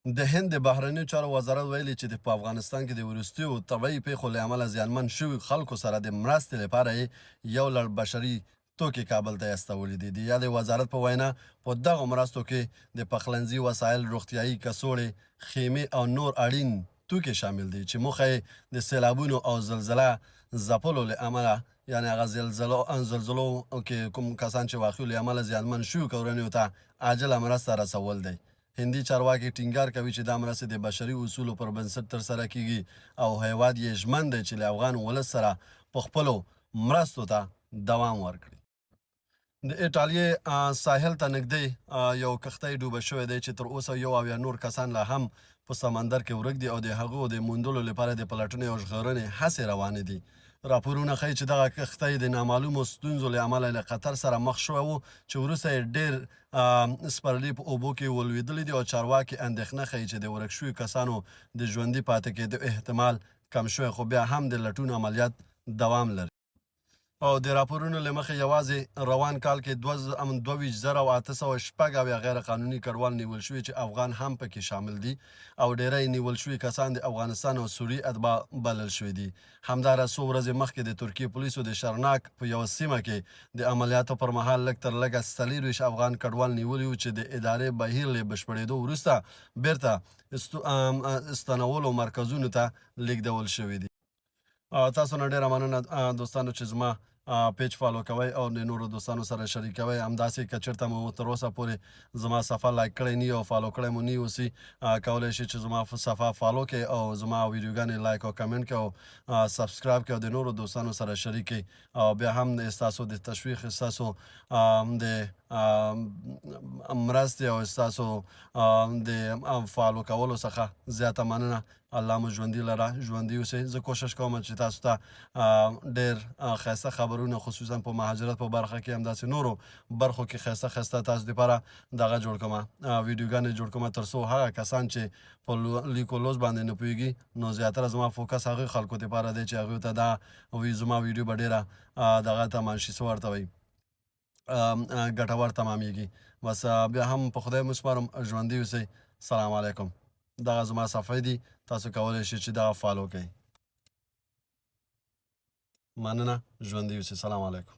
د هند د بهرنیو چارو وزارت ویلي چې په افغانستان کې د وروستیو طبیعي پیښو له امله زیانمن شوي خلکو سره د مرستې لپاره یې یو لړ بشري توکي کابل ته استولي دي. د یادې وزارت په وینا په دغو مرستو کې د پخلنځي وسایل، روغتیایي کڅوړې، خیمې او نور اړین توکي شامل دي چې موخه یې د سیلابونو او زلزله ځپلو له امله یعنې هغه زلزلو کې کوم کسان چې واقع له امله زیانمن شوي کورنیو ته عاجله مرسته رسول دی. هندي چارواکي ټینګار کوي چې دا مرستې د بشري اصولو پر بنسټ ترسره کیږي او هیواد یې ژمن دی چې له افغان ولس سره په خپلو مرستو ته دوام ورکړي. د ایټالیې ساحل ته نږدې یو کښتۍ ډوبه شوې دی چې تر اوسه 1 نور کسان لا هم په سمندر کې ورک دي او د هغو د موندلو لپاره د پلټنې او ژغورنې هڅې روانې دي. راپورونه ښیي چې دغه کښتۍ د نامعلومو ستونزو له امله له خطر سره مخ شوی و چې وروسته یې ډېر سپرلي په اوبو کې ولوېدلي دي او چارواکي اندېښنه ښیي چې د ورک شوي کسانو د ژوندي پاتې کېدو احتمال کم شوی، خو بیا هم د لټون عملیات دوام لري. او د راپورونو له مخې یوازې روان کال کې 22,806 غیر قانوني کډوال نیول شوي چې افغان هم پکې شامل دي او ډیری نیول شوي کسان د افغانستان او سوریې اتباع بلل شوي دي. همداراز څو ورځې مخکې د ترکیې پولیسو د شرناک په یوه سیمه کې د عملیاتو پر مهال لږ تر لږه 24 افغان کډوال نیولي وو چې د ادارې بهیر له بشپړېدو وروسته بیرته استنولو مرکزونو ته لیږدول شوي دي. تاسو نه ډیره مننه دوستانو چې زما پیج فالو کوئ او د نورو دوستانو سره شریکوئ. همداسې که چېرته مو تر اوسه پورې زما صفحه لایک کړی نه او فالو کړی مو نه اوسي، کولی شئ چې زما صفحه فالو کړئ او زما ویډیوګانې لایک او کمنټ کړئ او سبسکرایب کړئ او د نورو دوستانو سره شریک کړئ. او بیا هم ستاسو د تشویق، ستاسو د مرستې او ستاسو د فالو کولو څخه زیاته مننه. الله مو ژوندي لره، ژوندي اوسئ. زه کوشش کوم چې تاسو ته ډېر ښایسته خبرونه خصوصا په مهاجرت په برخه کې همداسې نورو برخو کې ښایسته ښایسته تاسو دپاره دغه جوړ کړمه، ویډیوګانې جوړ کړمه تر څو هغه کسان چې په لیک و لوست باندې نه پوهېږي نو زیاتره زما فوکس هغوی خلکو دپاره دی چې هغوی ته دا زما ویډیو به ډېره دغه تمام شي، څه ورته وایي، ګټور تمامیږي. بس بیا هم په خدای مو سپارم، ژوندي اوسئ. سلام علیکم. دغه زما صفحې دي، تاسو کولی شئ چې دغه فالو کړئ. مننه، ژوندي اوسئ. سلام علیکم.